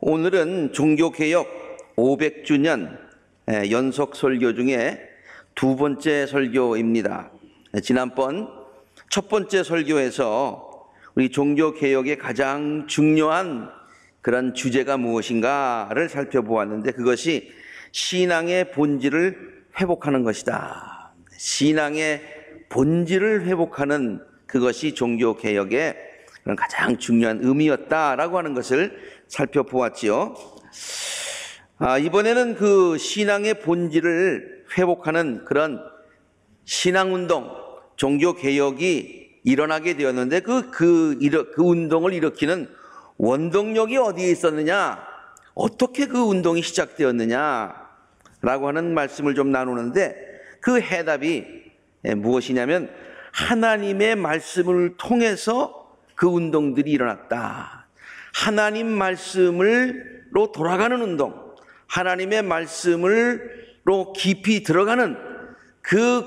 오늘은 종교개혁 500주년 연속 설교 중에 두 번째 설교입니다. 지난번 첫 번째 설교에서 우리 종교개혁의 가장 중요한 그런 주제가 무엇인가를 살펴보았는데, 그것이 신앙의 본질을 회복하는 것이다. 신앙의 본질을 회복하는 그것이 종교개혁의 그런 가장 중요한 의미였다라고 하는 것을 살펴보았지요. 이번에는 그 신앙의 본질을 회복하는 그런 신앙운동, 종교개혁이 일어나게 되었는데 그 운동을 일으키는 원동력이 어디에 있었느냐, 어떻게 그 운동이 시작되었느냐라고 하는 말씀을 좀 나누는데, 그 해답이 무엇이냐면 하나님의 말씀을 통해서 그 운동들이 일어났다. 하나님 말씀으로 돌아가는 운동, 하나님의 말씀으로 깊이 들어가는 그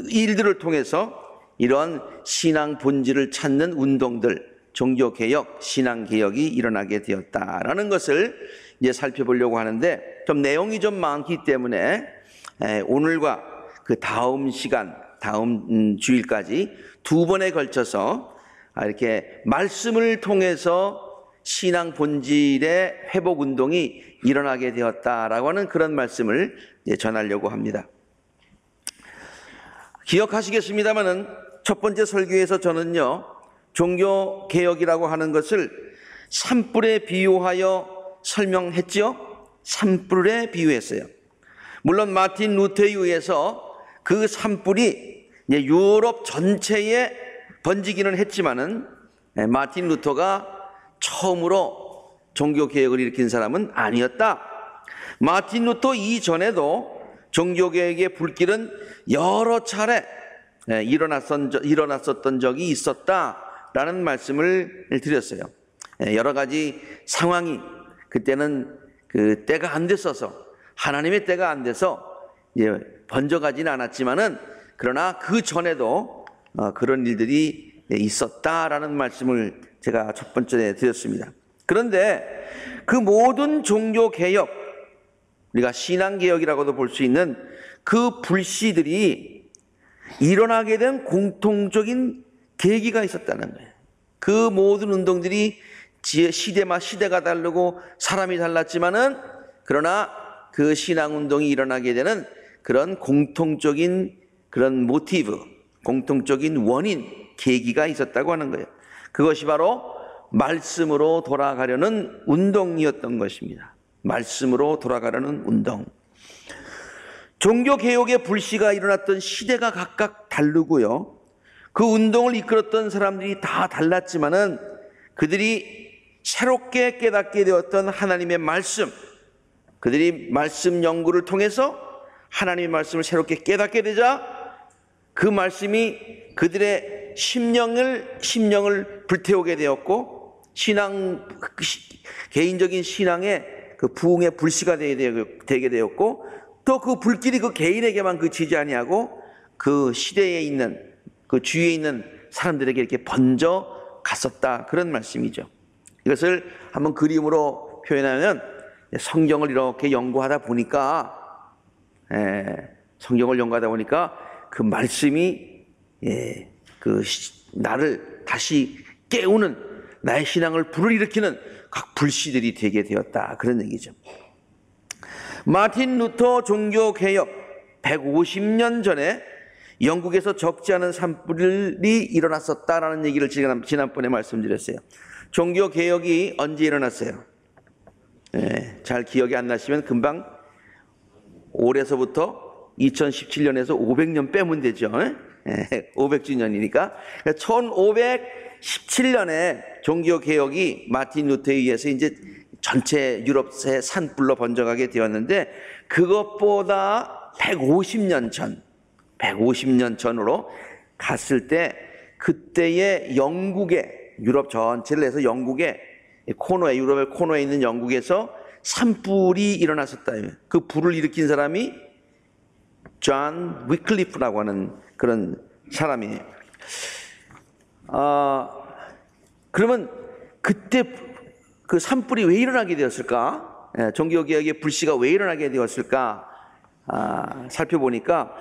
일들을 통해서 이런 신앙 본질을 찾는 운동들, 종교개혁, 신앙개혁이 일어나게 되었다라는 것을 이제 살펴보려고 하는데, 좀 내용이 좀 많기 때문에 오늘과 그 다음 시간, 다음 주일까지 두 번에 걸쳐서 이렇게 말씀을 통해서 신앙 본질의 회복 운동이 일어나게 되었다라고 하는 그런 말씀을 전하려고 합니다. 기억하시겠습니다마는 첫 번째 설교에서 저는요, 종교개혁이라고 하는 것을 산불에 비유하여 설명했죠. 산불에 비유했어요. 물론 마틴 루터에 의해서 그 산불이 유럽 전체에 번지기는 했지만은 마틴 루터가 처음으로 종교개혁을 일으킨 사람은 아니었다. 마틴 루터 이전에도 종교개혁의 불길은 여러 차례 일어났었던 적이 있었다라는 말씀을 드렸어요. 여러 가지 상황이, 그때는 그 때가 안 됐어서, 하나님의 때가 안 돼서 번져가지는 않았지만은, 그러나 그 전에도 그런 일들이 있었다라는 말씀을 제가 첫 번째에 드렸습니다. 그런데 그 모든 종교개혁, 우리가 신앙개혁이라고도 볼 수 있는 그 불씨들이 일어나게 된 공통적인 계기가 있었다는 거예요. 그 모든 운동들이 시대가 다르고 사람이 달랐지만은, 그러나 그 신앙운동이 일어나게 되는 그런 공통적인 그런 모티브, 공통적인 원인, 계기가 있었다고 하는 거예요. 그것이 바로 말씀으로 돌아가려는 운동이었던 것입니다. 말씀으로 돌아가려는 운동. 종교개혁의 불씨가 일어났던 시대가 각각 다르고요, 그 운동을 이끌었던 사람들이 다 달랐지만은, 그들이 새롭게 깨닫게 되었던 하나님의 말씀, 그들이 말씀 연구를 통해서 하나님의 말씀을 새롭게 깨닫게 되자 그 말씀이 그들의 심령을 불태우게 되었고, 개인적인 신앙의 그 부흥의 불씨가 되게 되었고, 또 그 불길이 그 개인에게만 그치지 아니하고 그 시대에 있는, 그 주위에 있는 사람들에게 이렇게 번져 갔었다, 그런 말씀이죠. 이것을 한번 그림으로 표현하면, 성경을 이렇게 연구하다 보니까 그 말씀이 나를 다시 깨우는, 나의 신앙을 불일으키는 각 불씨들이 되게 되었다, 그런 얘기죠. 마틴 루터 종교개혁 150년 전에 영국에서 적지 않은 산불이 일어났었다라는 얘기를 지난번에 말씀드렸어요. 종교개혁이 언제 일어났어요? 잘 기억이 안 나시면 금방 올해서부터 2017년에서 500년 빼면 되죠. 500주년이니까 1517년에 종교개혁이 마틴 루터에 의해서 이제 전체 유럽의 산불로 번져가게 되었는데, 그것보다 150년 전으로 갔을 때, 그때의 영국의, 유럽 전체를 해서 영국의 유럽의 코너에 있는 영국에서 산불이 일어났었다. 그 불을 일으킨 사람이 존 위클리프라고 하는 그런 사람이에요. 그러면 그때 그 산불이 왜 일어나게 되었을까? 종교개혁의 불씨가 왜 일어나게 되었을까? 살펴보니까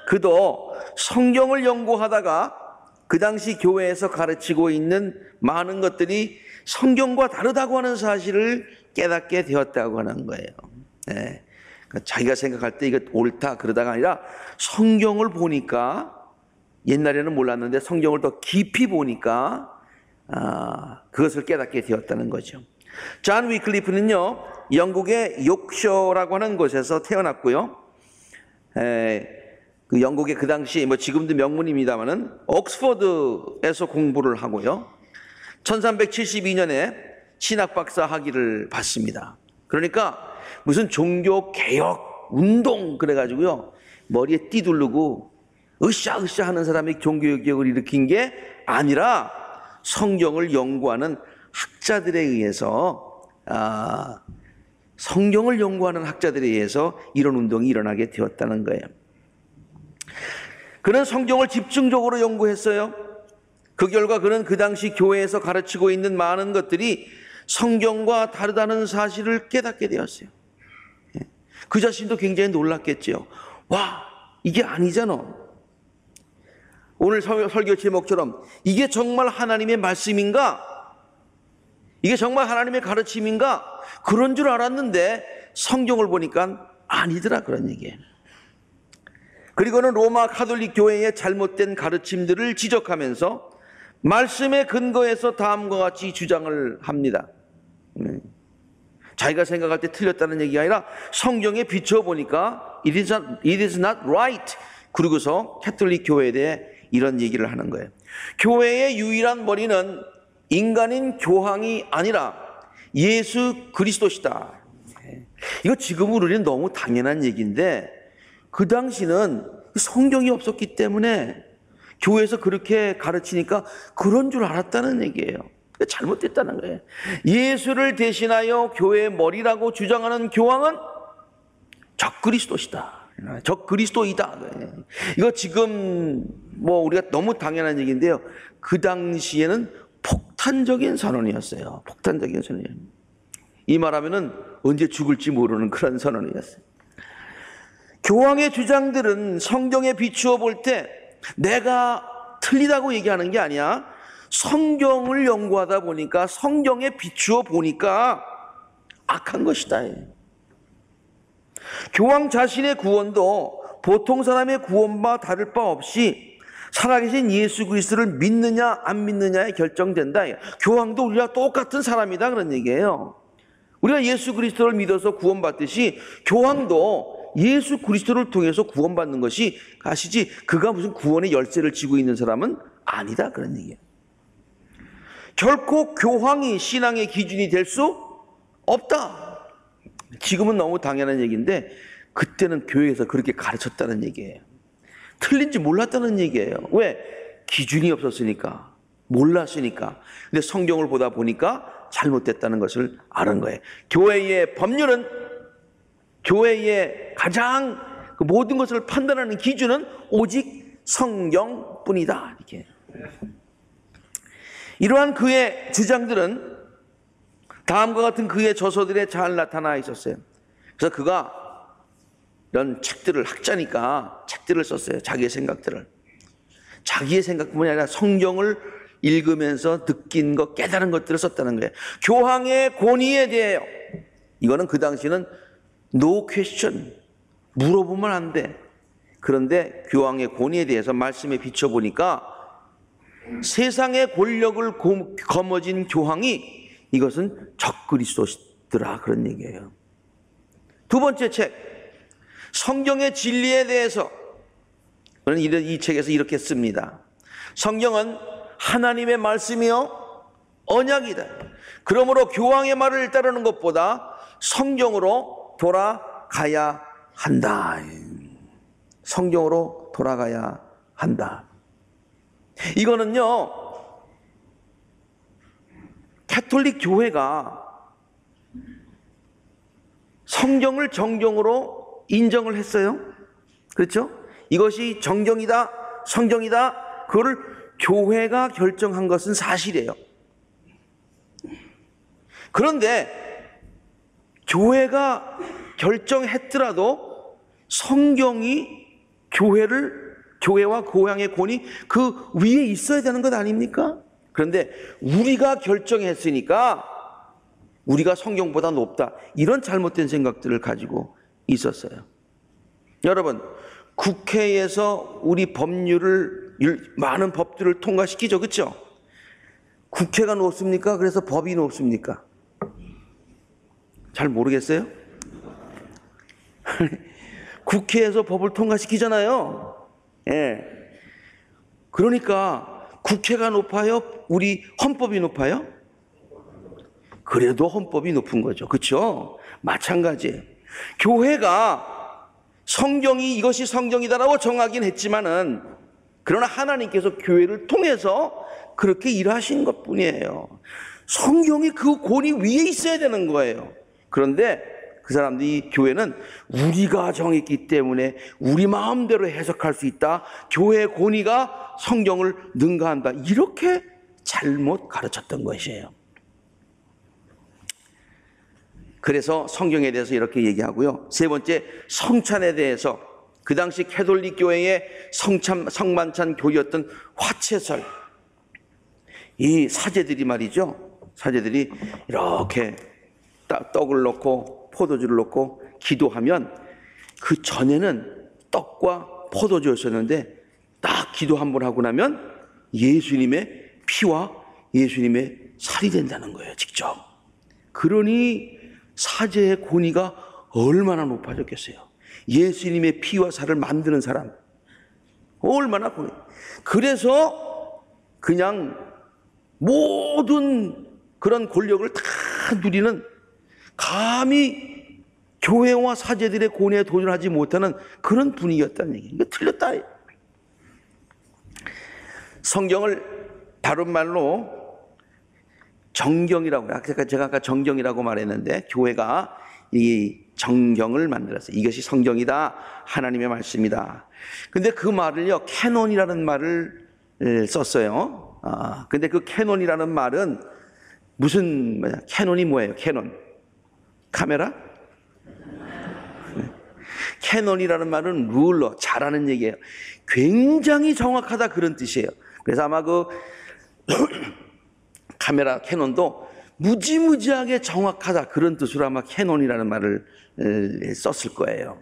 그도 성경을 연구하다가 그 당시 교회에서 가르치고 있는 많은 것들이 성경과 다르다고 하는 사실을 깨닫게 되었다고 하는 거예요. 자기가 생각할 때 이거 옳다 그러다가 아니라 성경을 보니까, 옛날에는 몰랐는데 성경을 더 깊이 보니까 그것을 깨닫게 되었다는 거죠. 존 위클리프는요, 영국의 욕셔라고 하는 곳에서 태어났고요. 그 영국의 그 당시 지금도 명문입니다만은 옥스퍼드에서 공부를 하고요. 1372년에 신학박사 학위를 받습니다. 그러니까 무슨 종교 개혁 운동 그래가지고요, 머리에 띠 두르고 으쌰으쌰 하는 사람이 종교 개혁을 일으킨 게 아니라 성경을 연구하는 학자들에 의해서, 성경을 연구하는 학자들에 의해서 이런 운동이 일어나게 되었다는 거예요. 그는 성경을 집중적으로 연구했어요. 그 결과 그는 그 당시 교회에서 가르치고 있는 많은 것들이 성경과 다르다는 사실을 깨닫게 되었어요. 그 자신도 굉장히 놀랐겠죠. 와, 이게 아니잖아. 오늘 설교 제목처럼 이게 정말 하나님의 말씀인가? 이게 정말 하나님의 가르침인가? 그런 줄 알았는데 성경을 보니까 아니더라, 그런 얘기예요. 그리고는 로마 가톨릭 교회의 잘못된 가르침들을 지적하면서 말씀의 근거에서 다음과 같이 주장을 합니다. 자기가 생각할 때 틀렸다는 얘기가 아니라 성경에 비춰보니까 it is not right. 그리고서 가톨릭 교회에 대해 이런 얘기를 하는 거예요. 교회의 유일한 머리는 인간인 교황이 아니라 예수 그리스도시다. 이거 지금은 우리는 너무 당연한 얘기인데 그 당시는 성경이 없었기 때문에 교회에서 그렇게 가르치니까 그런 줄 알았다는 얘기예요. 잘못됐다는 거예요. 예수를 대신하여 교회의 머리라고 주장하는 교황은 적그리스도시다. 적그리스도이다. 이거 지금 우리가 너무 당연한 얘기인데요. 그 당시에는 폭탄적인 선언이었어요. 폭탄적인 선언이에요. 이 말하면은 언제 죽을지 모르는 그런 선언이었어요. 교황의 주장들은 성경에 비추어 볼 때 내가 틀리다고 얘기하는 게 아니야. 성경을 연구하다 보니까, 성경에 비추어 보니까 악한 것이다. 교황 자신의 구원도 보통 사람의 구원과 다를 바 없이 살아계신 예수 그리스도를 믿느냐 안 믿느냐에 결정된다. 교황도 우리와 똑같은 사람이다, 그런 얘기예요. 우리가 예수 그리스도를 믿어서 구원받듯이 교황도 예수 그리스도를 통해서 구원받는 것이 가시지, 그가 무슨 구원의 열쇠를 쥐고 있는 사람은 아니다, 그런 얘기예요. 결코 교황이 신앙의 기준이 될 수 없다. 지금은 너무 당연한 얘기인데 그때는 교회에서 그렇게 가르쳤다는 얘기예요. 틀린지 몰랐다는 얘기예요. 왜? 기준이 없었으니까, 몰랐으니까. 근데 성경을 보다 보니까 잘못됐다는 것을 아는 거예요. 교회의 법률은, 교회의 가장 모든 것을 판단하는 기준은 오직 성경뿐이다. 이렇게. 이러한 그의 주장들은 다음과 같은 그의 저서들에 잘 나타나 있었어요. 그래서 그가 이런 책들을, 학자니까 책들을 썼어요. 자기의 생각들을. 자기의 생각뿐만 아니라 성경을 읽으면서 느낀 것, 깨달은 것들을 썼다는 거예요. 교황의 권위에 대해요. 이거는 그 당시는 no question, 물어보면 안 돼. 그런데 교황의 권위에 대해서 말씀에 비춰보니까 세상의 권력을 거머쥔 교황이 이것은 적그리스도시더라, 그런 얘기예요. 두 번째 책, 성경의 진리에 대해서 저는 이 책에서 이렇게 씁니다. 성경은 하나님의 말씀이요 언약이다. 그러므로 교황의 말을 따르는 것보다 성경으로 돌아가야 한다. 성경으로 돌아가야 한다. 이거는요, 가톨릭 교회가 성경을 정경으로 인정을 했어요. 그렇죠? 이것이 정경이다, 성경이다, 그거를 교회가 결정한 것은 사실이에요. 그런데 교회가 결정했더라도 성경이 교회와 교황의 권위 그 위에 있어야 되는 것 아닙니까? 그런데 우리가 결정했으니까 우리가 성경보다 높다, 이런 잘못된 생각들을 가지고 있었어요. 여러분, 국회에서 우리 많은 법들을 통과시키죠, 그렇죠? 국회가 높습니까? 그래서 법이 높습니까? 잘 모르겠어요? 국회에서 법을 통과시키잖아요. 예. 그러니까 국회가 높아요? 우리 헌법이 높아요? 그래도 헌법이 높은 거죠. 그렇죠? 마찬가지예요. 교회가 성경이 이것이 성경이다라고 정하긴 했지만은, 그러나 하나님께서 교회를 통해서 그렇게 일하신 것뿐이에요. 성경이 그 권위 위에 있어야 되는 거예요. 그런데 그 사람들이, 교회는 우리가 정했기 때문에 우리 마음대로 해석할 수 있다, 교회의 권위가 성경을 능가한다, 이렇게 잘못 가르쳤던 것이에요. 그래서 성경에 대해서 이렇게 얘기하고요. 세 번째, 성찬에 대해서 그 당시 캐톨릭 교회의 성만찬 교리였던 화채설, 이 사제들이 말이죠, 사제들이 이렇게 떡을 넣고 포도주를 넣고 기도하면, 그 전에는 떡과 포도주였었는데 딱 기도 한번 하고 나면 예수님의 피와 예수님의 살이 된다는 거예요, 직접. 그러니 사제의 권위가 얼마나 높아졌겠어요. 예수님의 피와 살을 만드는 사람, 얼마나 권위. 그래서 그냥 모든 그런 권력을 다 누리는, 감히 교회와 사제들의 권위에 도전하지 못하는 그런 분위기였다는 얘기예요. 이거 틀렸다. 성경을 다른 말로 정경이라고, 제가 아까 정경이라고 말했는데, 교회가 이 정경을 만들었어요. 이것이 성경이다, 하나님의 말씀이다. 근데 그 말을요, 캐논이라는 말을 썼어요. 근데 그 캐논이라는 말은 캐논이 뭐예요? 캐논. 카메라? 캐논이라는 말은 룰러, 잘하는 얘기예요. 굉장히 정확하다, 그런 뜻이에요. 그래서 아마 그 카메라 캐논도 무지무지하게 정확하다, 그런 뜻으로 아마 캐논이라는 말을 썼을 거예요.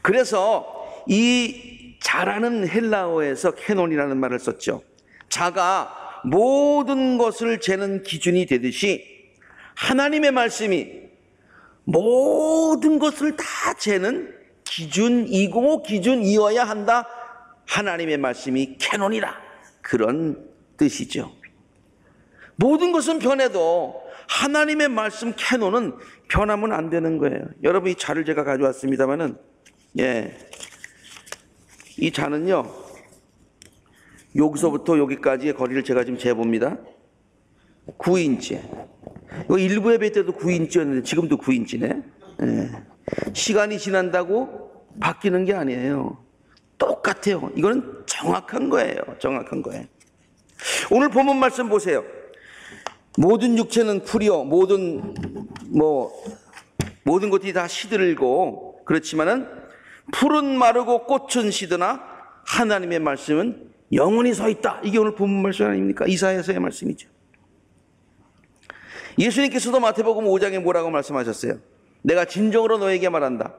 그래서 이 잘하는 헬라어에서 캐논이라는 말을 썼죠. 자가 모든 것을 재는 기준이 되듯이 하나님의 말씀이 모든 것을 다 재는 기준이고 기준이어야 한다, 하나님의 말씀이 캐논이라, 그런 뜻이죠. 모든 것은 변해도 하나님의 말씀 캐논은 변하면 안 되는 거예요. 여러분, 이 자를 제가 가져왔습니다만은, 이 자는요, 여기서부터 여기까지의 거리를 제가 지금 재봅니다. 9인치. 이거 일부의 배 때도 9인치였는데 지금도 9인치네. 시간이 지난다고 바뀌는 게 아니에요. 똑같아요. 이거는 정확한 거예요. 정확한 거예요. 오늘 본문 말씀 보세요. 모든 육체는 풀이요, 모든 것이 다 시들고 그렇지만은 풀은 마르고 꽃은 시드나 하나님의 말씀은 영원히 서 있다. 이게 오늘 본문 말씀 아닙니까? 이사야서의 말씀이죠. 예수님께서도 마태복음 5장에 뭐라고 말씀하셨어요? 내가 진정으로 너에게 말한다.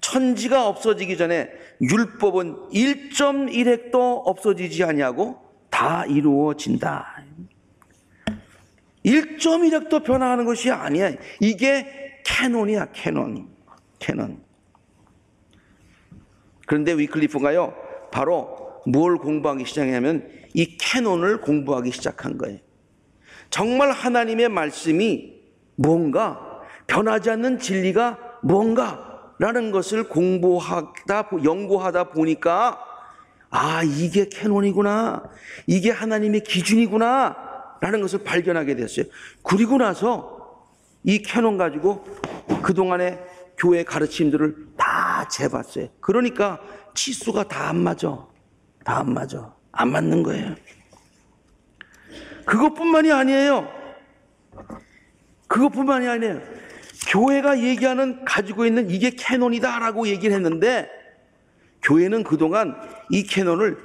천지가 없어지기 전에 율법은 1.1획도 없어지지 아니하고 다 이루어진다. 1.1획도 변화하는 것이 아니야. 이게 캐논이야, 캐논. 그런데 위클리프가요, 바로 뭘 공부하기 시작하냐면 이 캐논을 공부하기 시작한 거예요. 정말 하나님의 말씀이 뭔가, 변하지 않는 진리가 뭔가라는 것을 연구하다 보니까, 이게 캐논이구나, 이게 하나님의 기준이구나 라는 것을 발견하게 됐어요. 그리고 나서 이 캐논 가지고 그동안의 교회 가르침들을 다 재봤어요. 그러니까 치수가 다 안 맞아. 안 맞는 거예요. 그것뿐만이 아니에요. 그것뿐만이 아니에요. 교회가 얘기하는 가지고 있는 이게 캐논이다라고 얘기를 했는데 교회는 그동안 이 캐논을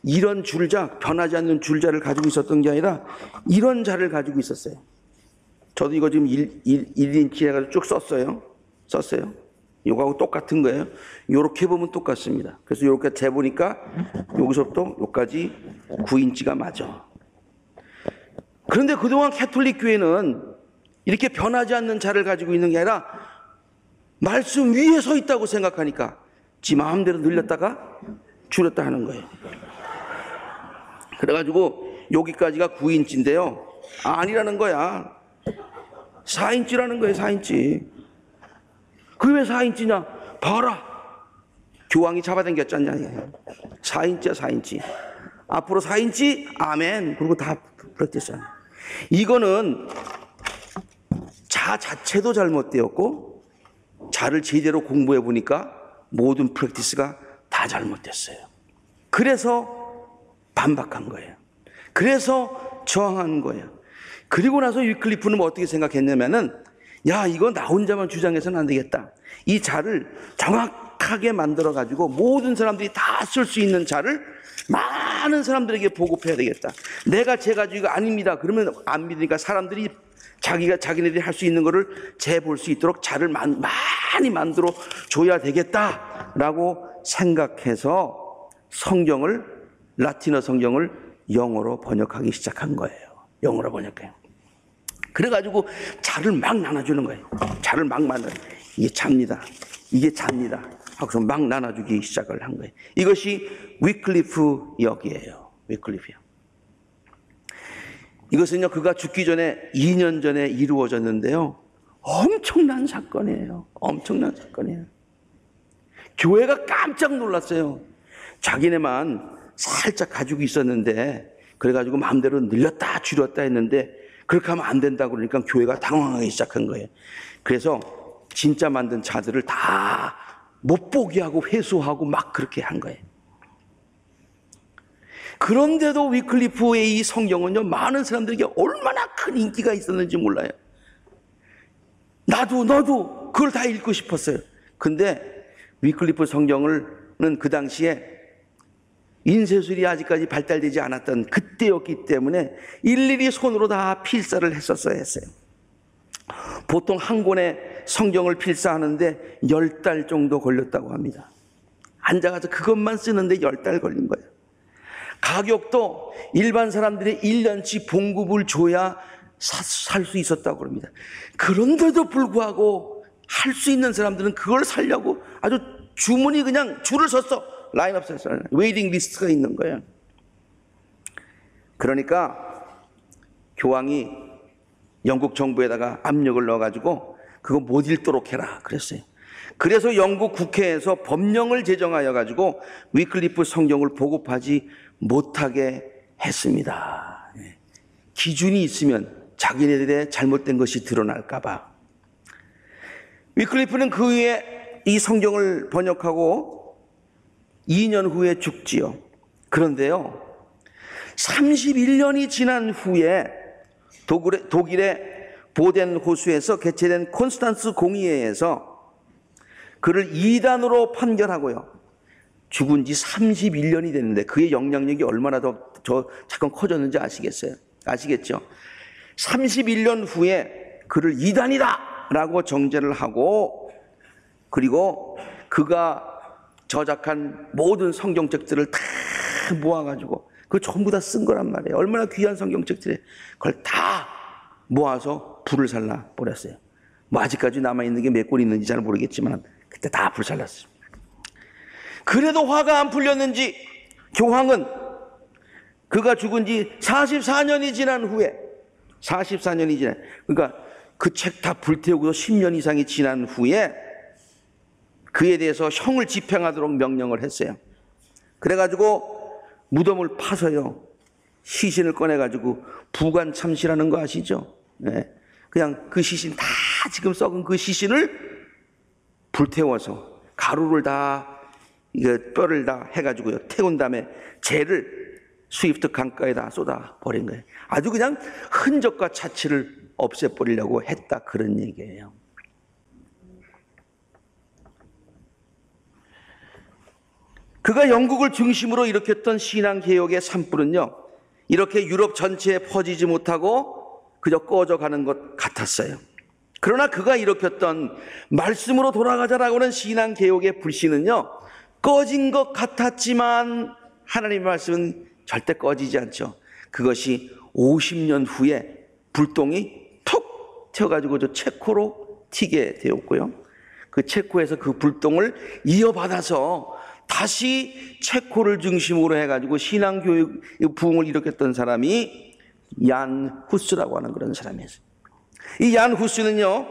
이런 줄자, 변하지 않는 줄자를 가지고 있었던 게 아니라 이런 자를 가지고 있었어요. 저도 이거 지금 1인치 해가지고 쭉 썼어요. 요거하고 똑같은 거예요. 요렇게 보면 똑같습니다. 그래서 요렇게 재보니까 여기서부터 여기까지 9인치가 맞아. 그런데 그동안 캐톨릭 교회는 이렇게 변하지 않는 자를 가지고 있는 게 아니라 말씀 위에 서 있다고 생각하니까 지 마음대로 늘렸다가 줄였다 하는 거예요. 그래가지고 여기까지가 9인치인데요. 아니라는 거야. 4인치라는 거예요. 4인치. 그게 왜 4인치냐? 봐라. 교황이 잡아당겼잖냐. 4인치야 4인치. 앞으로 4인치 아멘. 그리고 다 프랙티스하네. 이거는 자 자체도 잘못되었고 자를 제대로 공부해 보니까 모든 프랙티스가 다 잘못됐어요. 그래서 반박한 거예요. 그래서 저항한 거예요. 그리고 나서 위클리프는 뭐 어떻게 생각했냐면은 야, 이거 나 혼자만 주장해서는 안 되겠다. 이 자를 정확하게 만들어 가지고 모든 사람들이 다 쓸 수 있는 자를 많은 사람들에게 보급해야 되겠다. 내가 재 가지고 이거 아닙니다. 그러면 안 믿으니까 사람들이 자기네들이 할 수 있는 거를 재볼 수 있도록 자를 많이 만들어 줘야 되겠다라고 생각해서 라틴어 성경을 영어로 번역하기 시작한 거예요. 영어로 번역해요. 그래가지고 자를 막 나눠주는 거예요. 자를 막 만들어. 이게 자입니다. 이게 자입니다. 하고서 막 나눠주기 시작을 한 거예요. 이것이 위클리프 역이에요. 위클리프요. 이것은요, 그가 죽기 전에 2년 전에 이루어졌는데요. 엄청난 사건이에요. 엄청난 사건이에요. 교회가 깜짝 놀랐어요. 자기네만 살짝 가지고 있었는데 그래가지고 마음대로 늘렸다 줄였다 했는데 그렇게 하면 안 된다고 그러니까 교회가 당황하기 시작한 거예요. 그래서 진짜 만든 자들을 다 못 보게 하고 회수하고 막 그렇게 한 거예요. 그런데도 위클리프의 이 성경은요, 많은 사람들에게 얼마나 큰 인기가 있었는지 몰라요. 너도 그걸 다 읽고 싶었어요. 근데 위클리프 성경은 그 당시에 인쇄술이 아직까지 발달되지 않았던 그때였기 때문에 일일이 손으로 다 필사를 했었어야 했어요. 보통 한 권의 성경을 필사하는데 10달 정도 걸렸다고 합니다. 앉아가서 그것만 쓰는데 10달 걸린 거예요. 가격도 일반 사람들이 1년치 봉급을 줘야 살 수 있었다고 합니다. 그런데도 불구하고 할 수 있는 사람들은 그걸 사려고 아주 주문이 그냥 줄을 섰어. 라인업 섰어. 웨이팅 리스트가 있는 거예요. 그러니까 교황이 영국 정부에다가 압력을 넣어가지고 그거 못 읽도록 해라 그랬어요. 그래서 영국 국회에서 법령을 제정하여 가지고 위클리프 성경을 보급하지 못하게 했습니다. 기준이 있으면 자기네들의 잘못된 것이 드러날까 봐. 위클리프는 그 후에 이 성경을 번역하고 2년 후에 죽지요. 그런데요, 31년이 지난 후에 독일의 보덴 호수에서 개최된 콘스탄스 공의회에서 그를 이단으로 판결하고요. 죽은 지 31년이 됐는데 그의 영향력이 얼마나 더 잠깐 커졌는지 아시겠죠? 31년 후에 그를 이단이다 라고 정죄를 하고, 그리고 그가 저작한 모든 성경책들을 다 모아가지고 그걸 전부 다 쓴 거란 말이에요. 얼마나 귀한 성경책들이 그걸 다 모아서 불을 살라 버렸어요. 뭐 아직까지 남아있는 게 몇 권 있는지 잘 모르겠지만 그때 다 불살랐어요. 그래도 화가 안 풀렸는지 교황은 그가 죽은 지 44년이 지난 후에, 그러니까 그 책 다 불태우고 10년 이상이 지난 후에 그에 대해서 형을 집행하도록 명령을 했어요. 그래가지고 무덤을 파서요, 시신을 꺼내가지고 부관 참시라는 거 아시죠? 네. 그냥 그 시신 다 지금 썩은 그 시신을 불태워서 가루를 다, 뼈를 다 해가지고요, 태운 다음에 재를 스위프트 강가에다 쏟아 버린 거예요. 아주 그냥 흔적과 자취를 없애버리려고 했다, 그런 얘기예요. 그가 영국을 중심으로 일으켰던 신앙개혁의 산불은요, 이렇게 유럽 전체에 퍼지지 못하고 그저 꺼져가는 것 같았어요. 그러나 그가 일으켰던 말씀으로 돌아가자라고 하는 신앙개혁의 불씨는요, 꺼진 것 같았지만 하나님의 말씀은 절대 꺼지지 않죠. 그것이 50년 후에 불똥이 툭 튀어가지고 저 체코로 튀게 되었고요. 그 체코에서 그 불똥을 이어받아서 다시 체코를 중심으로 해가지고 신앙교육 부흥을 일으켰던 사람이 얀 후스라고 하는 그런 사람이었어요. 이 얀 후스는요,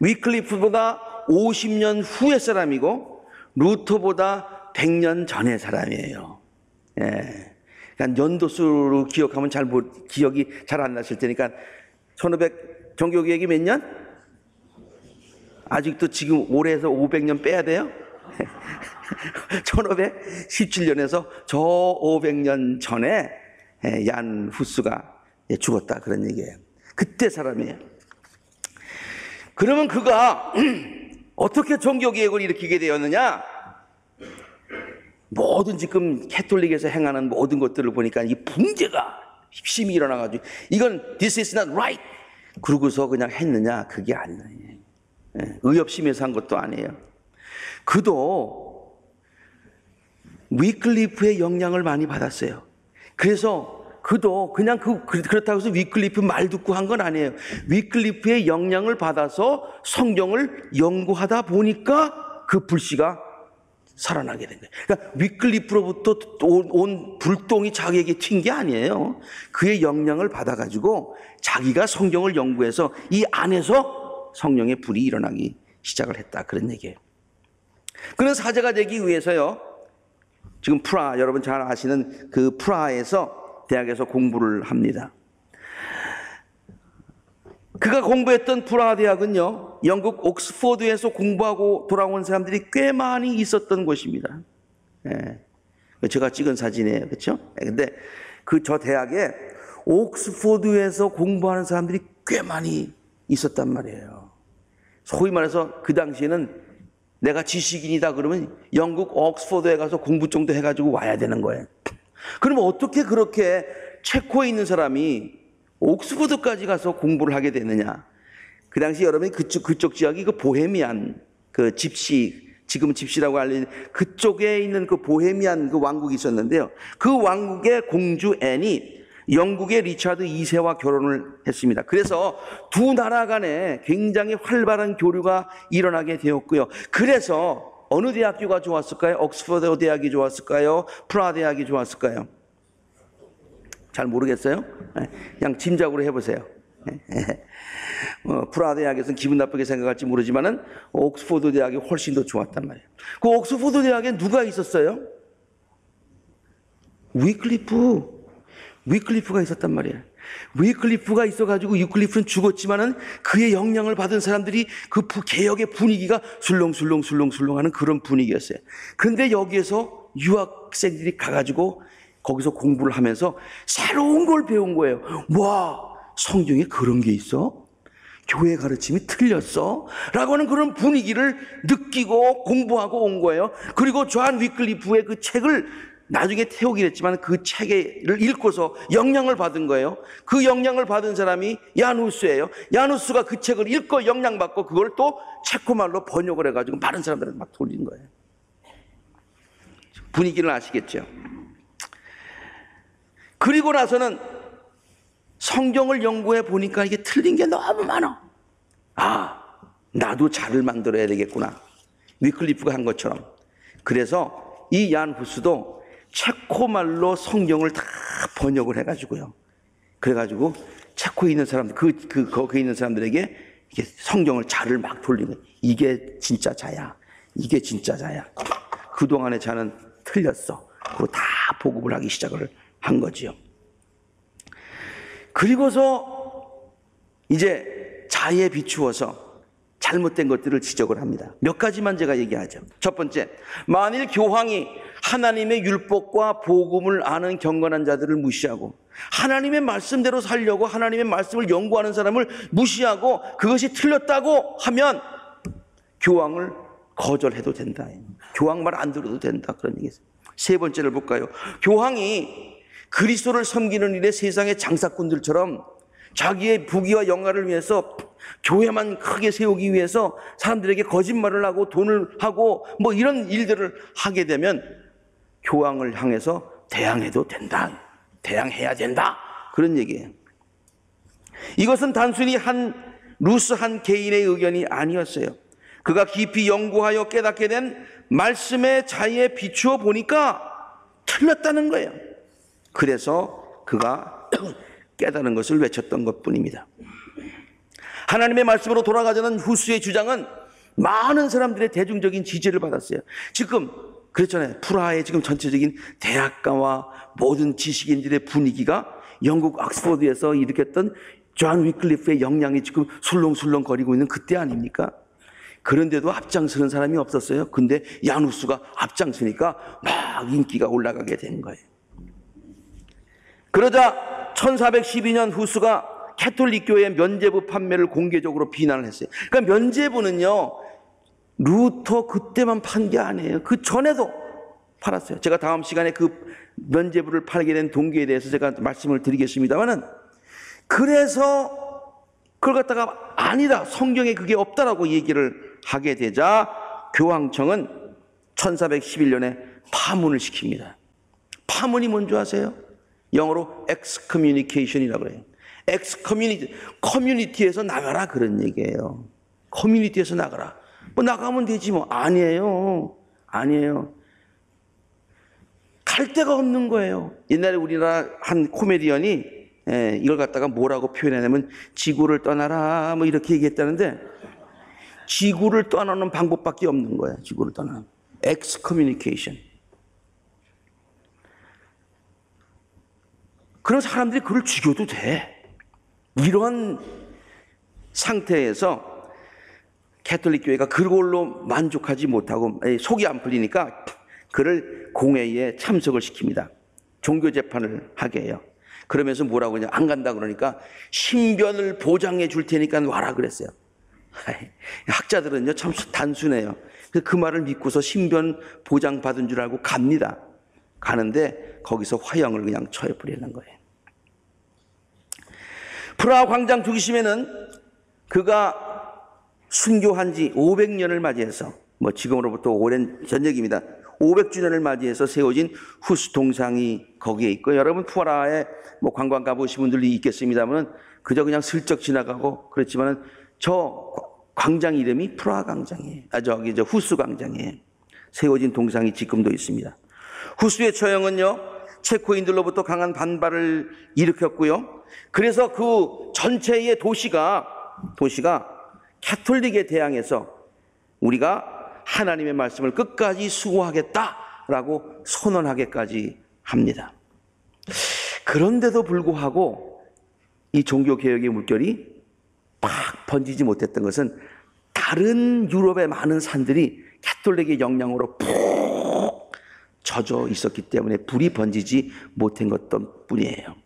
위클리프보다 50년 후의 사람이고 루터보다 100년 전의 사람이에요. 예. 그러니까 연도수로 기억하면 기억이 잘 안 나실 테니까 1500 종교개혁이 몇 년? 아직도 지금 올해에서 500년 빼야 돼요? 1517년에서 저 500년 전에 얀 후스가 죽었다, 그런 얘기예요. 그때 사람이에요. 그러면 그가 어떻게 종교개혁을 일으키게 되었느냐? 모든 지금 캐톨릭에서 행하는 모든 것들을 보니까 이 붕괴가 힘이 일어나가지고 이건 this is not right 그러고서 그냥 했느냐? 그게 아니에요. 의협심에서 한 것도 아니에요. 그도 위클리프의 영향을 많이 받았어요. 그래서 그도 그냥 그렇다고 해서 위클리프 말 듣고 한 건 아니에요. 위클리프의 영향을 받아서 성경을 연구하다 보니까 그 불씨가 살아나게 된 거예요. 그러니까 위클리프로부터 온 불똥이 자기에게 튄 게 아니에요. 그의 영향을 받아가지고 자기가 성경을 연구해서 이 안에서 성령의 불이 일어나기 시작을 했다, 그런 얘기예요. 그런 사제가 되기 위해서요, 지금 프라하, 여러분 잘 아시는 그 프라하에서 대학에서 공부를 합니다. 그가 공부했던 프라하 대학은요, 영국 옥스포드에서 공부하고 돌아온 사람들이 꽤 많이 있었던 곳입니다. 예. 제가 찍은 사진이에요. 그렇죠? 근데 저 대학에 옥스포드에서 공부하는 사람들이 꽤 많이 있었단 말이에요. 소위 말해서 그 당시에는 내가 지식인이다 그러면 영국 옥스포드에 가서 공부 정도 해가지고 와야 되는 거예요. 그럼 어떻게 그렇게 체코에 있는 사람이 옥스포드까지 가서 공부를 하게 됐느냐? 그 당시 여러분이 그쪽 지역이 그 보헤미안, 그 집시, 지금 집시라고 알려진 그쪽에 있는 그 보헤미안 그 왕국이 있었는데요. 그 왕국의 공주 앤이 영국의 리차드 2세와 결혼을 했습니다. 그래서 두 나라 간에 굉장히 활발한 교류가 일어나게 되었고요. 그래서 어느 대학교가 좋았을까요? 옥스퍼드 대학이 좋았을까요? 프라하 대학이 좋았을까요? 잘 모르겠어요? 그냥 짐작으로 해보세요. 프라하 대학에서는 기분 나쁘게 생각할지 모르지만은 옥스퍼드 대학이 훨씬 더 좋았단 말이에요. 그 옥스퍼드 대학에 누가 있었어요? 위클리프가 있었단 말이에요. 위클리프가 있어가지고 위클리프는 죽었지만은 그의 영향을 받은 사람들이 그 개혁의 분위기가 술렁술렁 하는 그런 분위기였어요. 그런데 여기에서 유학생들이 가가지고 거기서 공부를 하면서 새로운 걸 배운 거예요. 와, 성경에 그런 게 있어? 교회 가르침이 틀렸어? 라고 하는 그런 분위기를 느끼고 공부하고 온 거예요. 그리고 존 위클리프의 그 책을 나중에 태우긴 했지만 그 책을 읽고서 영향을 받은 거예요. 그 영향을 받은 사람이 야누스예요. 야누스가 그 책을 읽고 영향받고 그걸 또 체코말로 번역을 해가지고 많은 사람들한테 막 돌린 거예요. 분위기를 아시겠죠? 그리고 나서는 성경을 연구해 보니까 이게 틀린 게 너무 많아. 아, 나도 자를 만들어야 되겠구나. 위클리프가 한 것처럼. 그래서 이 얀 후스도 체코말로 성경을 다 번역을 해가지고요. 그래가지고 체코에 있는 사람들, 거기에 있는 사람들에게 이게 성경을 자를 막 돌린 거예요. 이게 진짜 자야. 이게 진짜 자야. 그동안의 자는 틀렸어. 그거 다 보급을 하기 시작을 한 거지요. 그리고서 이제 자에 비추어서 잘못된 것들을 지적을 합니다. 몇 가지만 제가 얘기하죠. 첫 번째, 만일 교황이 하나님의 율법과 복음을 아는 경건한 자들을 무시하고 하나님의 말씀대로 살려고 하나님의 말씀을 연구하는 사람을 무시하고 그것이 틀렸다고 하면 교황을 거절해도 된다. 교황 말 안 들어도 된다. 그런 얘기예요. 세 번째를 볼까요? 교황이 그리스도를 섬기는 일에 세상의 장사꾼들처럼 자기의 부귀와 영화를 위해서 교회만 크게 세우기 위해서 사람들에게 거짓말을 하고 돈을 하고 뭐 이런 일들을 하게 되면 교황을 향해서 대항해도 된다. 대항해야 된다. 그런 얘기예요. 이것은 단순히 루스 한 개인의 의견이 아니었어요. 그가 깊이 연구하여 깨닫게 된 말씀의 자유에 비추어 보니까 틀렸다는 거예요. 그래서 그가 깨달은 것을 외쳤던 것뿐입니다. 하나님의 말씀으로 돌아가자는 후스의 주장은 많은 사람들의 대중적인 지지를 받았어요. 지금 그랬잖아요. 프라하의 지금 전체적인 대학가와 모든 지식인들의 분위기가 영국 옥스퍼드에서 일으켰던 존 위클리프의 영향이 지금 술렁술렁거리고 있는 그때 아닙니까? 그런데도 앞장서는 사람이 없었어요. 근데 야누스가 앞장서니까 막 인기가 올라가게 된 거예요. 그러자 1412년 후스가 캐톨릭 교회의 면죄부 판매를 공개적으로 비난을 했어요. 그러니까 면죄부는요, 루터 그때만 판 게 아니에요. 그 전에도 팔았어요. 제가 다음 시간에 그 면죄부를 팔게 된 동기에 대해서 제가 말씀을 드리겠습니다만은, 그래서 그걸 갖다가 아니다, 성경에 그게 없다라고 얘기를 하게 되자 교황청은 1411년에 파문을 시킵니다. 파문이 뭔지 아세요? 영어로 excommunication이라고 해요. 커뮤니티에서 나가라 그런 얘기예요. 커뮤니티에서 나가라. 뭐 나가면 되지 뭐. 아니에요. 갈 데가 없는 거예요. 옛날에 우리나라 한 코미디언이 이걸 갖다가 뭐라고 표현하냐면 지구를 떠나라 뭐 이렇게 얘기했다는데, 지구를 떠나는 방법밖에 없는 거예요. 지구를 떠나는 excommunication. 그런 사람들이 그걸 죽여도 돼. 이런 상태에서 캐톨릭 교회가 그걸로 만족하지 못하고 속이 안 풀리니까 그를 공회에 참석을 시킵니다. 종교 재판을 하게 해요. 그러면서 뭐라고 하냐, 안 간다 그러니까 신변을 보장해 줄 테니까 와라 그랬어요. 학자들은요 참 단순해요. 그 말을 믿고서 신변 보장 받은 줄 알고 갑니다. 가는데 거기서 화형을 그냥 처해버리는 거예요. 프라하 광장 중심에는 그가 순교한 지 500년을 맞이해서, 뭐 지금으로부터 오랜 전 얘기입니다. 500주년을 맞이해서 세워진 후스 동상이 거기에 있고, 여러분 프라하에 뭐 관광 가보신 분들이 있겠습니다만 그저 그냥 슬쩍 지나가고 그렇지만은 저 광장 이름이 프라하 광장이에요. 저 후스 광장이에요. 세워진 동상이 지금도 있습니다. 후스의 처형은요 체코인들로부터 강한 반발을 일으켰고요. 그래서 그 전체의 도시가 캐톨릭에 대항해서 우리가 하나님의 말씀을 끝까지 수호하겠다라고 선언하게까지 합니다. 그런데도 불구하고 이 종교개혁의 물결이 막 번지지 못했던 것은 다른 유럽의 많은 산들이 캐톨릭의 영향으로 푹 젖어 있었기 때문에 불이 번지지 못한 것 뿐이에요.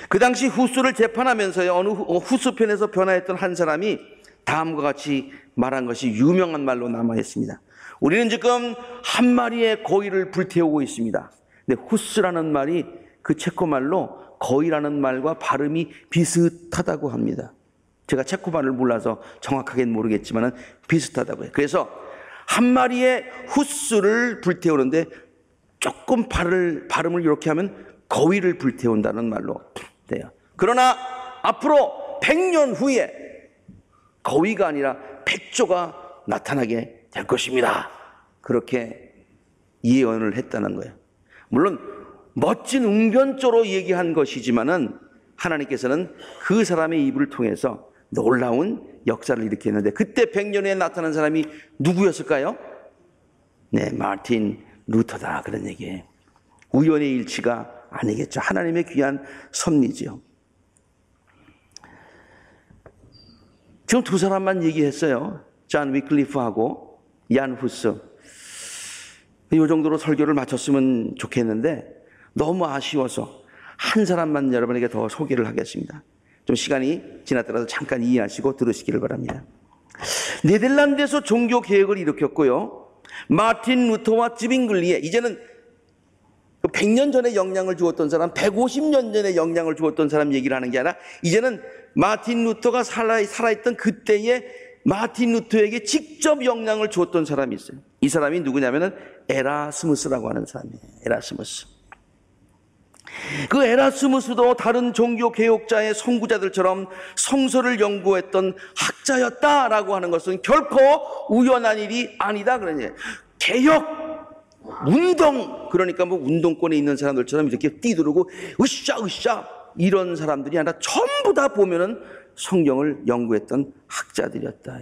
그 당시 후스를 재판하면서요, 어느 후스 편에서 변화했던 한 사람이 다음과 같이 말한 것이 유명한 말로 남아있습니다. 우리는 지금 한 마리의 거위를 불태우고 있습니다. 근데 후스라는 말이 그 체코말로 거위라는 말과 발음이 비슷하다고 합니다. 제가 체코말을 몰라서 정확하게는 모르겠지만 비슷하다고 해요. 그래서 한 마리의 후스를 불태우는데 조금 발음을 이렇게 하면 거위를 불태운다는 말로 돼요. 그러나 앞으로 100년 후에 거위가 아니라 백조가 나타나게 될 것입니다. 그렇게 예언을 했다는 거예요. 물론 멋진 웅변조로 얘기한 것이지만은 하나님께서는 그 사람의 입을 통해서 놀라운 역사를 일으켰는데, 그때 100년 후에 나타난 사람이 누구였을까요? 네, 마틴 루터다, 그런 얘기예요. 우연의 일치가 아니겠죠. 하나님의 귀한 섭리지요. 지금 두 사람만 얘기했어요. 존 위클리프하고 얀 후스. 이 정도로 설교를 마쳤으면 좋겠는데 너무 아쉬워서 한 사람만 여러분에게 더 소개를 하겠습니다. 좀 시간이 지났더라도 잠깐 이해하시고 들으시기를 바랍니다. 네덜란드에서 종교 개혁을 일으켰고요. 마틴 루터와 즈빙글리에, 이제는 100년 전에 영향을 주었던 사람, 150년 전에 영향을 주었던 사람 얘기를 하는 게 아니라 이제는 마틴 루터가 살아있던 그때의 마틴 루터에게 직접 영향을 주었던 사람이 있어요. 이 사람이 누구냐면은 에라스무스라고 하는 사람이에요. 에라스무스. 그 에라스무스도 다른 종교 개혁자의 선구자들처럼 성서를 연구했던 학자였다라고 하는 것은 결코 우연한 일이 아니다 그런 얘기예요. 개혁 운동, 그러니까 뭐 운동권에 있는 사람들처럼 이렇게 뛰두르고 으쌰 이런 사람들이 아니라 전부 다 보면은 성경을 연구했던 학자들이었다.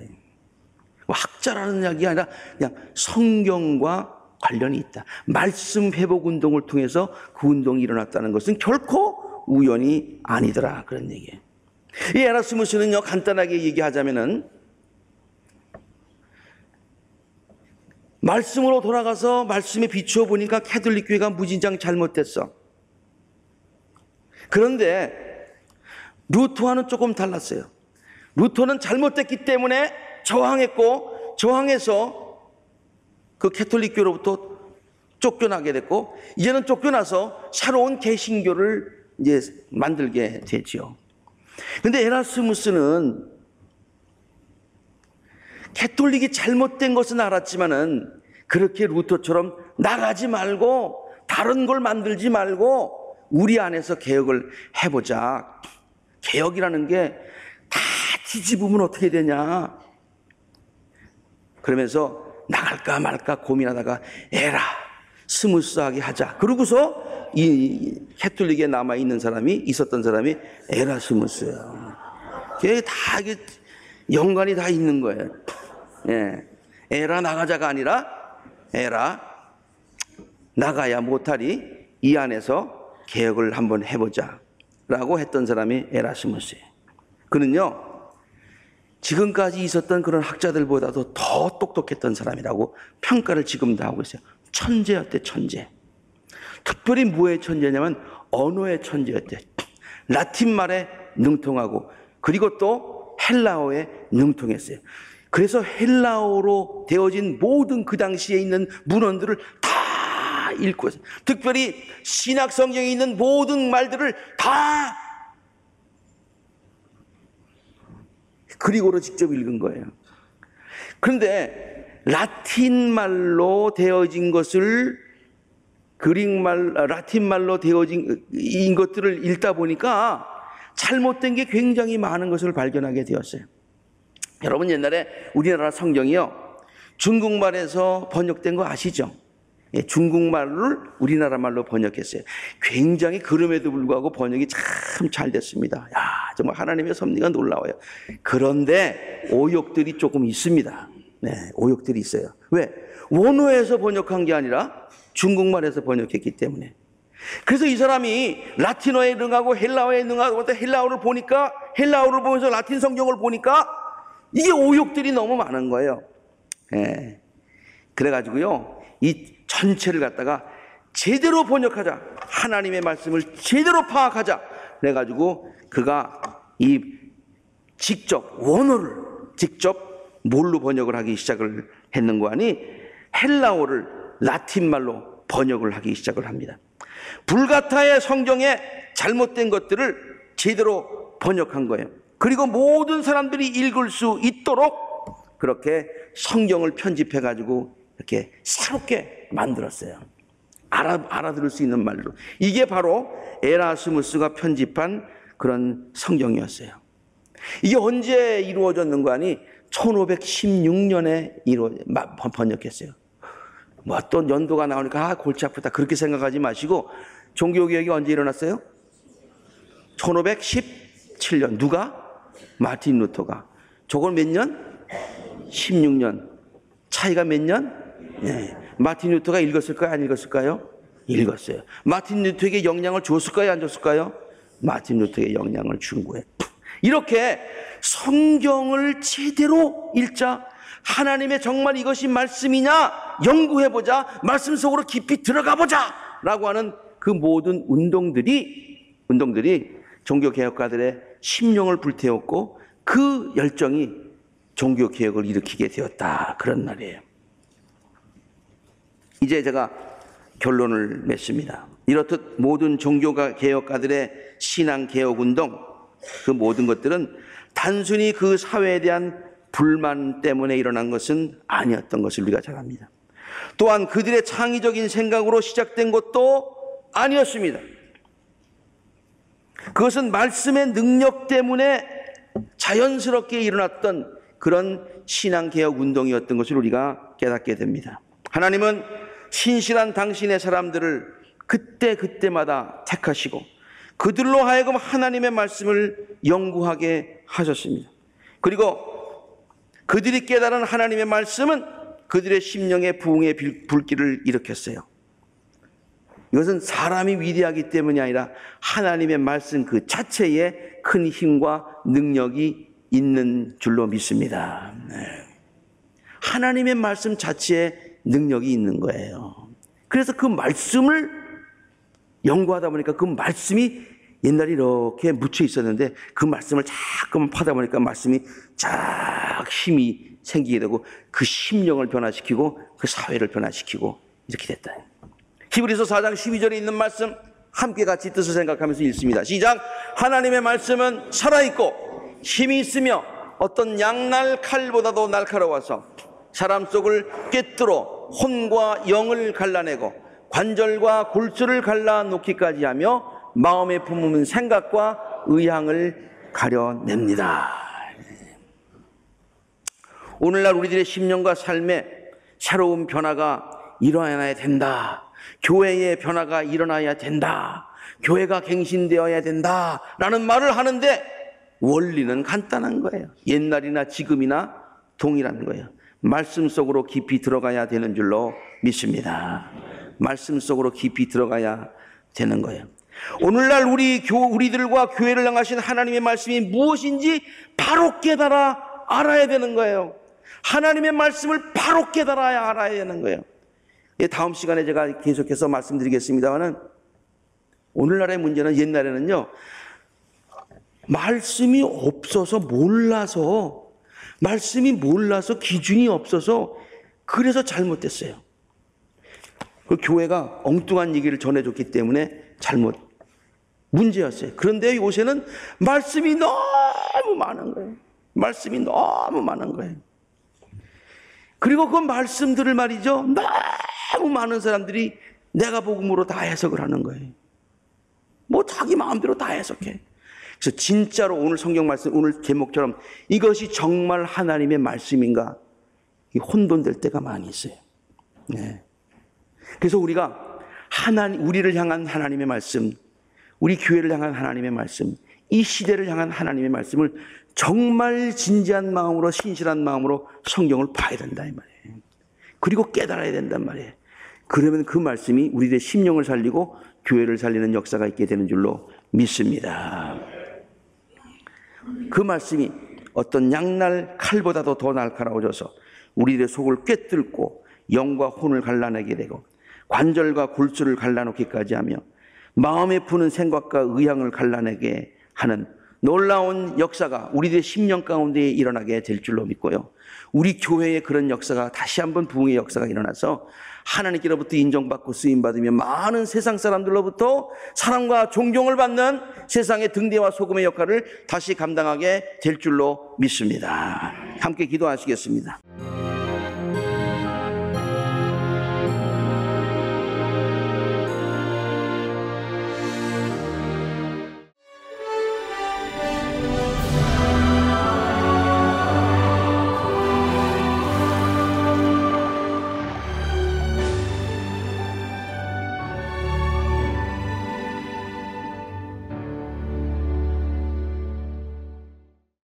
학자라는 이야기가 아니라 그냥 성경과 관련이 있다. 말씀 회복 운동을 통해서 그 운동이 일어났다는 것은 결코 우연이 아니더라 그런 얘기예요. 이 에라스무스는요, 간단하게 얘기하자면은 말씀으로 돌아가서 말씀에 비추어 보니까 캐톨릭 교회가 무진장 잘못됐어. 그런데 루터와는 조금 달랐어요. 루터는 잘못됐기 때문에 저항했고, 저항해서 그 캐톨릭 교로부터 쫓겨나게 됐고, 이제는 쫓겨나서 새로운 개신교를 이제 만들게 되지요. 근데 에라스무스는 캐톨릭이 잘못된 것은 알았지만은 그렇게 루터처럼 나가지 말고 다른 걸 만들지 말고 우리 안에서 개혁을 해보자. 개혁이라는 게 다 뒤집으면 어떻게 되냐. 그러면서 나갈까 말까 고민하다가 에라 스무스하게 하자. 그러고서 이 캐톨릭에 남아있는 사람이 있었던 사람이 에라스무스예요. 그게 다 이게 연관이 다 있는 거예요. 예. 에라 나가자가 아니라 에라 나가야 못하리, 이 안에서 개혁을 한번 해보자 라고 했던 사람이 에라스무스예요. 그는요 지금까지 있었던 그런 학자들보다도 더 똑똑했던 사람이라고 평가를 지금도 하고 있어요. 천재였대. 천재. 특별히 뭐의 천재냐면 언어의 천재였대. 라틴 말에 능통하고 그리고 또 헬라어에 능통했어요. 그래서 헬라어로 되어진 모든 그 당시에 있는 문헌들을 다 읽고 있어요. 특별히 신약 성경에 있는 모든 말들을 다 그리고로 직접 읽은 거예요. 그런데 라틴 말로 되어진 것을 라틴 말로 되어진 것들을 읽다 보니까 잘못된 게 굉장히 많은 것을 발견하게 되었어요. 여러분 옛날에 우리나라 성경이요 중국말에서 번역된 거 아시죠? 예, 중국말을 우리나라 말로 번역했어요. 굉장히 그럼에도 불구하고 번역이 참 잘 됐습니다. 야, 정말 하나님의 섭리가 놀라워요. 그런데 오역들이 조금 있습니다. 네, 오역들이 있어요. 왜? 원어에서 번역한 게 아니라 중국말에서 번역했기 때문에. 그래서 이 사람이 라틴어에 능하고 헬라어에 능하고 헬라어를 보니까 헬라어를 보면서 라틴 성경을 보니까 이게 오역들이 너무 많은 거예요. 예. 그래가지고요 이 전체를 갖다가 제대로 번역하자, 하나님의 말씀을 제대로 파악하자 그래가지고 그가 이 직접 원어를 직접 뭘로 번역을 하기 시작을 했는가 하니 헬라어를 라틴 말로 번역을 하기 시작을 합니다. 불가타의 성경에 잘못된 것들을 제대로 번역한 거예요. 그리고 모든 사람들이 읽을 수 있도록 그렇게 성경을 편집해 가지고 이렇게 새롭게 만들었어요. 알아들을 수 있는 말로. 이게 바로 에라스무스가 편집한 그런 성경이었어요. 이게 언제 이루어졌는가 하니 1516년에 번역했어요. 뭐 또 연도가 나오니까 골치 아프다 그렇게 생각하지 마시고 종교개혁이 언제 일어났어요? 1517년. 누가? 마틴 루터가. 저건 몇 년? 16년. 차이가 몇 년? 예. 마틴 루터가 읽었을까요? 안 읽었을까요? 읽었어요. 마틴 루터에게 영향을 줬을까요? 안 줬을까요? 마틴 루터에게 영향을 준 거예요. 이렇게 성경을 제대로 읽자, 하나님의 정말 이것이 말씀이냐 연구해보자, 말씀 속으로 깊이 들어가보자 라고 하는 그 모든 운동들이 운동들이 종교개혁가들의 심령을 불태웠고 그 열정이 종교개혁을 일으키게 되었다. 그런 말이에요. 이제 제가 결론을 맺습니다. 이렇듯 모든 종교개혁가들의 신앙개혁운동, 그 모든 것들은 단순히 그 사회에 대한 불만 때문에 일어난 것은 아니었던 것을 우리가 잘 압니다. 또한 그들의 창의적인 생각으로 시작된 것도 아니었습니다. 그것은 말씀의 능력 때문에 자연스럽게 일어났던 그런 신앙개혁 운동이었던 것을 우리가 깨닫게 됩니다. 하나님은 신실한 당신의 사람들을 그때마다 택하시고 그들로 하여금 하나님의 말씀을 연구하게 하셨습니다. 그리고 그들이 깨달은 하나님의 말씀은 그들의 심령의 부흥의 불길을 일으켰어요. 이것은 사람이 위대하기 때문이 아니라 하나님의 말씀 그 자체에 큰 힘과 능력이 있는 줄로 믿습니다. 하나님의 말씀 자체에 능력이 있는 거예요. 그래서 그 말씀을 연구하다 보니까 그 말씀이 옛날에 이렇게 묻혀 있었는데 그 말씀을 자꾸만 파다 보니까 말씀이 쫙 힘이 생기게 되고 그 심령을 변화시키고 그 사회를 변화시키고 이렇게 됐다. 히브리서 4장 12절에 있는 말씀 함께 같이 뜻을 생각하면서 읽습니다. 시작. 하나님의 말씀은 살아있고 힘이 있으며 어떤 양날 칼보다도 날카로워서 사람 속을 꿰뚫어 혼과 영을 갈라내고 관절과 골수를 갈라놓기까지 하며 마음에 품은 생각과 의향을 가려냅니다. 오늘날 우리들의 심령과 삶에 새로운 변화가 일어나야 된다. 교회의 변화가 일어나야 된다. 교회가 갱신되어야 된다. 라는 말을 하는데 원리는 간단한 거예요. 옛날이나 지금이나 동일한 거예요. 말씀 속으로 깊이 들어가야 되는 줄로 믿습니다. 말씀 속으로 깊이 들어가야 되는 거예요. 오늘날 우리들과 교회를 향하신 하나님의 말씀이 무엇인지 바로 깨달아 알아야 되는 거예요. 하나님의 말씀을 바로 깨달아야 알아야 되는 거예요. 다음 시간에 제가 계속해서 말씀드리겠습니다만 오늘날의 문제는 옛날에는요 말씀이 없어서 몰라서 기준이 없어서 그래서 잘못됐어요. 그 교회가 엉뚱한 얘기를 전해줬기 때문에 문제였어요. 그런데 요새는 말씀이 너무 많은 거예요. 그리고 그 말씀들을 말이죠 너무 많은 사람들이 내가 복음으로 다 해석을 하는 거예요. 자기 마음대로 다 해석해. 그래서 진짜로 오늘 성경 말씀, 오늘 제목처럼 이것이 정말 하나님의 말씀인가 혼돈될 때가 많이 있어요. 네. 그래서 우리가 우리를 향한 하나님의 말씀, 우리 교회를 향한 하나님의 말씀, 이 시대를 향한 하나님의 말씀을 정말 진지한 마음으로 신실한 마음으로 성경을 봐야 된다 이 말이에요. 그리고 깨달아야 된단 말이에요. 그러면 그 말씀이 우리의 심령을 살리고 교회를 살리는 역사가 있게 되는 줄로 믿습니다. 그 말씀이 어떤 양날 칼보다도 더 날카로워져서 우리의 속을 꿰뚫고 영과 혼을 갈라내게 되고 관절과 골수를 갈라놓기까지 하며 마음에 푸는 생각과 의향을 갈라내게 하는 놀라운 역사가 우리들의 심령 가운데 일어나게 될 줄로 믿고요. 우리 교회에 그런 역사가 다시 한번 부흥의 역사가 일어나서 하나님께로부터 인정받고 쓰임받으며 많은 세상 사람들로부터 사랑과 존경을 받는 세상의 등대와 소금의 역할을 다시 감당하게 될 줄로 믿습니다. 함께 기도하시겠습니다.